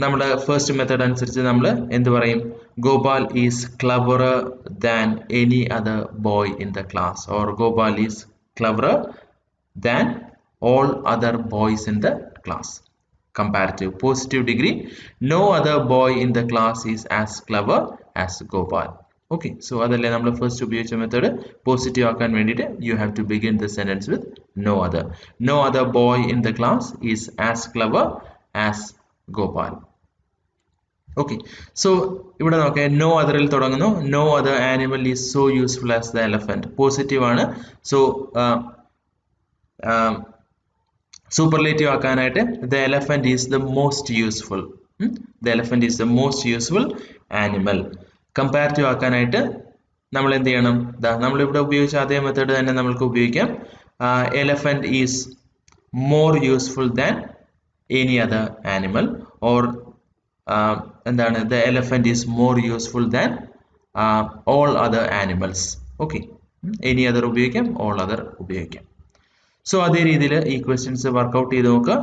നമ്മുടെ first method അനുസരിച്ച് നമ്മൾ എന്ത് പറയും? Gopal is cleverer than any other boy in the class, or Gopal is cleverer than all other boys in the class. Comparative. Positive degree, no other boy in the class is as clever as Gopal. Okay, so അതല്ലേ നമ്മൾ first ഉപയോഗിച്ച method. Positive ആക്കാൻ വേണ്ടിയിട്ട് you have to begin the sentence with no other. No other boy in the class is as clever as Gopal. Okay, so ഇവിടെ നോക്കേ, no otherൽ തുടങ്ങുന്നു. No other animal is so useful as the elephant. Positive ആണ്. So superlative ആക്കാനായിട്ട് the elephant is the most useful. The elephant is the most useful animal. Comparative ആക്കാനായിട്ട് നമ്മൾ എന്ത് ചെയ്യണം? നമ്മളിവിടെ ഉപയോഗിച്ച അതേ മെത്തേഡ് തന്നെ നമ്മൾക്ക് ഉപയോഗിക്കാം. Elephant is more useful than any other animal, or the elephant is more useful than all other animals. Okay, any other ഉപയോഗിക്കാം, all other ഉപയോഗിക്കാം. സോ അതേ രീതിയിൽ ഈ ക്വസ്റ്റ്യൻസ് വർക്ക്ഔട്ട് ചെയ്ത് നോക്കുക.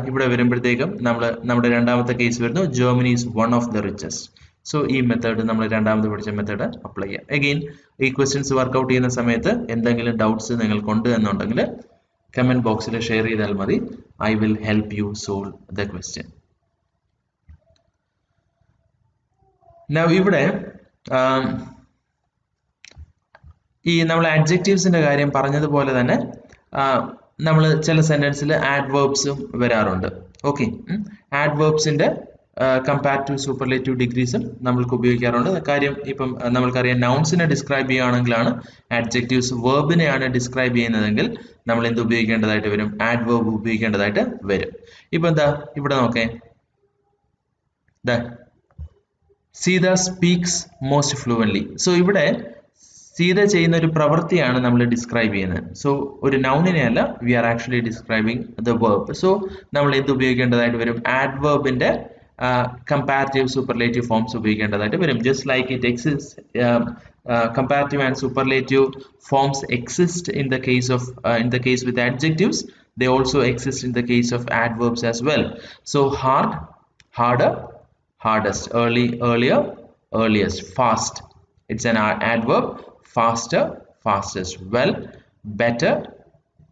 ഇവിടെ വരുമ്പോഴത്തേക്കും നമ്മുടെ രണ്ടാമത്തെ കേസ് വരുന്നു, Germany is one of the richest. So ഈ മെത്തേഡ് നമ്മൾ രണ്ടാമത് പഠിച്ച മെത്തേഡ് അപ്ലൈ ചെയ്യാം. അഗെയിൻ ഈ ക്വസ്റ്റ്യൻസ് വർക്ക്ഔട്ട് ചെയ്യുന്ന സമയത്ത് എന്തെങ്കിലും ഡൗട്ട്സ് നിങ്ങൾക്കുണ്ട് എന്നുണ്ടെങ്കിൽ കമന്റ് ബോക്സിൽ ഷെയർ ചെയ്താൽ മതി. I will help you solve the question. Now ഇവിടെ ഈ നമ്മൾ adjectivesന്റെ കാര്യം പറഞ്ഞതുപോലെ തന്നെ നമ്മൾ ചില സെന്റൻസിൽ adverbsഉം വരാറുണ്ട്. ഓക്കെ, adverbsന്റെ comparative superlative degreesഉം നമ്മൾക്ക് ഉപയോഗിക്കാറുണ്ട്. കാര്യം ഇപ്പം നമ്മൾക്കറിയാം നൗൺസിനെ ഡിസ്ക്രൈബ് ചെയ്യുകയാണെങ്കിലാണ് adjectives, വെർബിനെയാണ് ഡിസ്ക്രൈബ് ചെയ്യുന്നതെങ്കിൽ നമ്മൾ എന്ത് ഉപയോഗിക്കേണ്ടതായിട്ട് വരും, adverb ഉപയോഗിക്കേണ്ടതായിട്ട് വരും. ഇപ്പൊ ഇവിടെ നോക്കേ, Sita speaks most fluently. So ഇവിടെ സീത ചെയ്യുന്ന ഒരു പ്രവൃത്തിയാണ് നമ്മൾ ഡിസ്ക്രൈബ് ചെയ്യുന്നത്. സോ ഒരു നൗണിനെ അല്ല, we are actually describing the verb. So നമ്മൾ എന്ത് ഉപയോഗിക്കേണ്ടതായിട്ട് വരും, ആഡ്വേർബിന്റെ കമ്പാരിറ്റീവ് സൂപ്പർലേറ്റീവ് ഫോംസ് ഉപയോഗിക്കേണ്ടതായിട്ട് വരും. Just like it exist, comparative and superlative forms exist in the case with adjectives, they also exist in the case of adverbs as well. So hard, harder, hardest, early, earlier, earliest, fast, it's an adverb. Faster, fastest, well, better,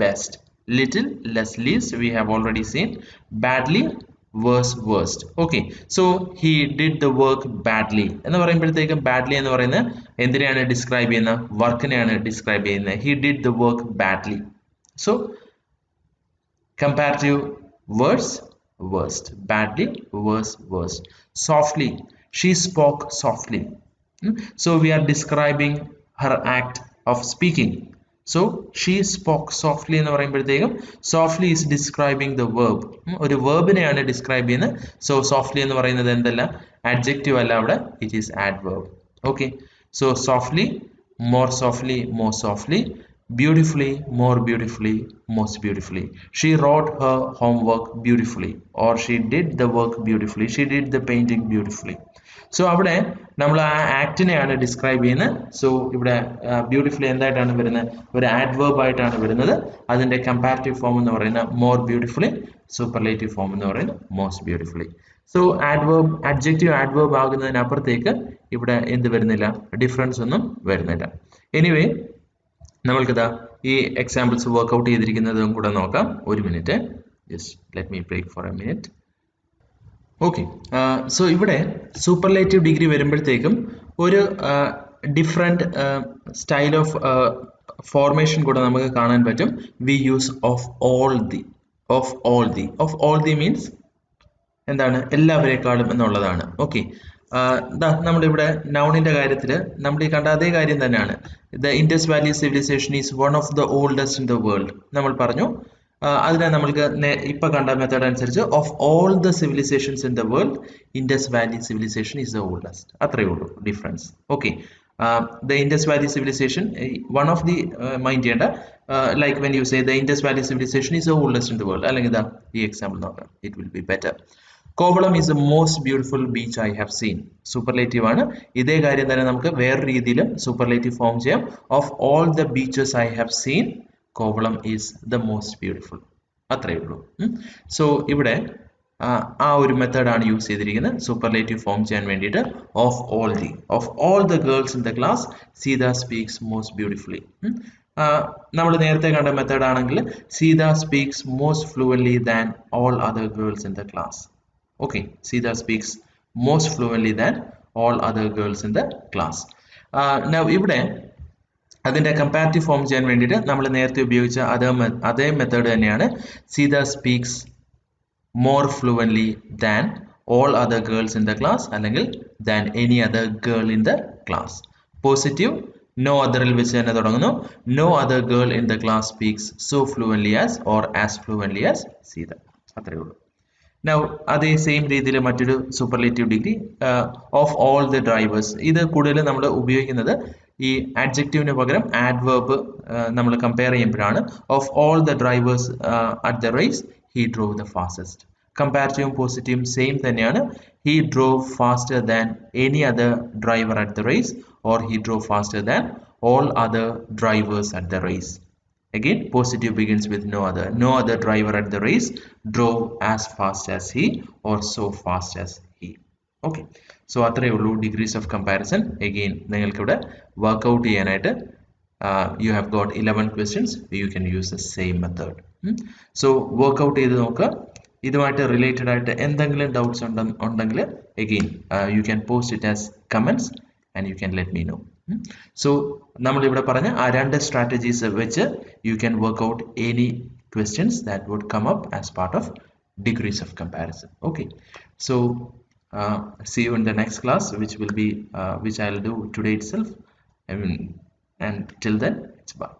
best, little, less, least, we have already seen. Badly, worse, worst. Okay, so he did the work badly എന്ന് പറയുമ്പോഴത്തേക്കും badly എന്ന് പറയുന്നത് എന്തിനെയാണ് describe ചെയ്യുന്നത്, വർക്കിനെയാണ് describe ചെയ്യുന്നത്. he did the work badly. so comparative words, worst, badly, worse, worst. Softly, she spoke softly. So we are describing her act of speaking. So she spoke softly എന്ന് പറയുമ്പോഴത്തേക്കും softly is describing the verb. ഒരു വെർബിനെയാണ് describe ചെയ്യുന്നത്. So softly എന്ന് പറയുന്നത് എന്തല്ല, adjective അല്ല അവിടെ, it is adverb. okay, so softly, more softly, more softly, beautifully, more beautifully, most beautifully. She wrote her homework beautifully, or she did the work beautifully, she did the painting beautifully. So അവിടെ നമ്മൾ ആ ആക്ടിനെയാണ് describe ചെയ്യുന്നത്. So ഇവിടെ beautifully എന്തായിട്ടാണ് വരുന്നത്, ഒരു adverb ആയിട്ടാണ് വരുന്നത്. അതിന്റെ കമ്പാരിറ്റീവ് ഫോം എന്ന് പറയുന്നത് മോർ ബ്യൂട്ടിഫുള്ളി, സൂപ്പർലേറ്റീവ് ഫോം എന്ന് പറയുന്നത് most beautifully. So adverb, adjective adverb ആകുന്നതിനപ്പുറത്തേക്ക് ഇവിടെ എന്ത് വരുന്നില്ല, ഡിഫറൻസ് ഒന്നും വരുന്നില്ല. എനിവേ നമ്മൾക്കിതാ ഈ എക്സാമ്പിൾസ് വർക്ക്ഔട്ട് ചെയ്തിരിക്കുന്നതും കൂടെ നോക്കാം. ഒരു minute, just let me break for a minute. Okay, so ഇവിടെ സൂപ്പർലേറ്റീവ് ഡിഗ്രി വരുമ്പോഴത്തേക്കും ഒരു ഡിഫറെൻറ്റ് സ്റ്റൈൽ ഓഫ് ഫോർമേഷൻ കൂടെ നമുക്ക് കാണാൻ പറ്റും. We use of all the. Of all the, of all the means എന്താണ്, എല്ലാവരെക്കാളും എന്നുള്ളതാണ്. ഓക്കെ, നമ്മളിവിടെ നൗണിന്റെ കാര്യത്തിൽ നമ്മൾ ഈ കണ്ട അതേ കാര്യം തന്നെയാണ്. The Indus valley civilisation is one of the oldest in the world നമ്മൾ പറഞ്ഞു. അതിനെ നമ്മൾക്ക് ഇപ്പൊ കണ്ട മെത്തേഡ് അനുസരിച്ച് of all the civilisations in the world Indus valley civilisation is the oldest. അത്രയേ ഉള്ളൂ difference. Okay, the Indus valley civilisation one of the mind ചെയ്യേണ്ട, like when you say the Indus valley civilisation is the oldest in the world, അല്ലെങ്കിൽ ഈ example നോക്കാം, it will be better. Kovalam is the most beautiful beach I have seen. Superlative ആണ്. ഇതേ കാര്യം തന്നെ നമുക്ക് വേറെ രീതിയിലും സൂപ്പർലേറ്റീവ് ഫോം ചെയ്യാം. Of all the beaches I have seen, Kovalam is the most beautiful. അത്രയേ ഉള്ളൂ. സോ ഇവിടെ ആ ഒരു മെത്തേഡാണ് യൂസ് ചെയ്തിരിക്കുന്നത് സൂപ്പർലേറ്റീവ് ഫോം ചെയ്യാൻ വേണ്ടിയിട്ട്. Of all the, of all the girls in the class Sita speaks most beautifully. നമ്മൾ നേരത്തെ കണ്ട മെത്തേഡ് ആണെങ്കിൽ Sita speaks most fluently than all other girls in the class. Okay, Sita speaks most fluently than all other girls in the class. ഇവിടെ അതിന്റെ comparative form ചെയ്യാൻ വേണ്ടിയിട്ട് നമ്മൾ നേരത്തെ ഉപയോഗിച്ച അതേ മെത്തേഡ് തന്നെയാണ്. Sita speaks more fluently than all other girls in the class, അല്ലെങ്കിൽ than any other girl in the class. Positive no അതറിൽ വെച്ച് തന്നെ തുടങ്ങുന്നു. No other girl in the class speaks so fluently as or as fluently as Sita. അത്രയേ ഉള്ളൂ. Now അതേ same രീതിയിൽ മറ്റൊരു superlative degree of all the drivers. ഇത് കൂടുതൽ നമ്മൾ ഉപയോഗിക്കുന്നത് ഈ adjective പകരം adverb നമ്മൾ കമ്പയർ ചെയ്യുമ്പോഴാണ് of all the drivers at the race he drove the fastest. കമ്പാരിറ്റീവും പോസിറ്റീവും സെയിം തന്നെയാണ്. he drove faster than any other driver at the race or he drove faster than all other drivers at the race. Again, positive begins with no other. No other driver at the race drove as fast as he or so fast as he. Okay. So അത്രയേ ഉള്ളൂ degrees of comparison. Again നിങ്ങൾക്കിവിടെ work out ചെയ്യാനായിട്ട് you have got 11 questions. You can use the same method. So workout ചെയ്ത് നോക്കുക. ഇതുമായിട്ട് related ആയിട്ട് എന്തെങ്കിലും doubts ഉണ്ടെങ്കിൽ again you can post it as comments and you can let me know. So നമ്മളിവിടെ പറഞ്ഞ ആ രണ്ട് സ്ട്രാറ്റജീസ് വെച്ച് you can work out any questions that would come up as part of degrees of comparison. Okay. So see you in the next class, which will be which I'll do today itself. And till then, it's bye.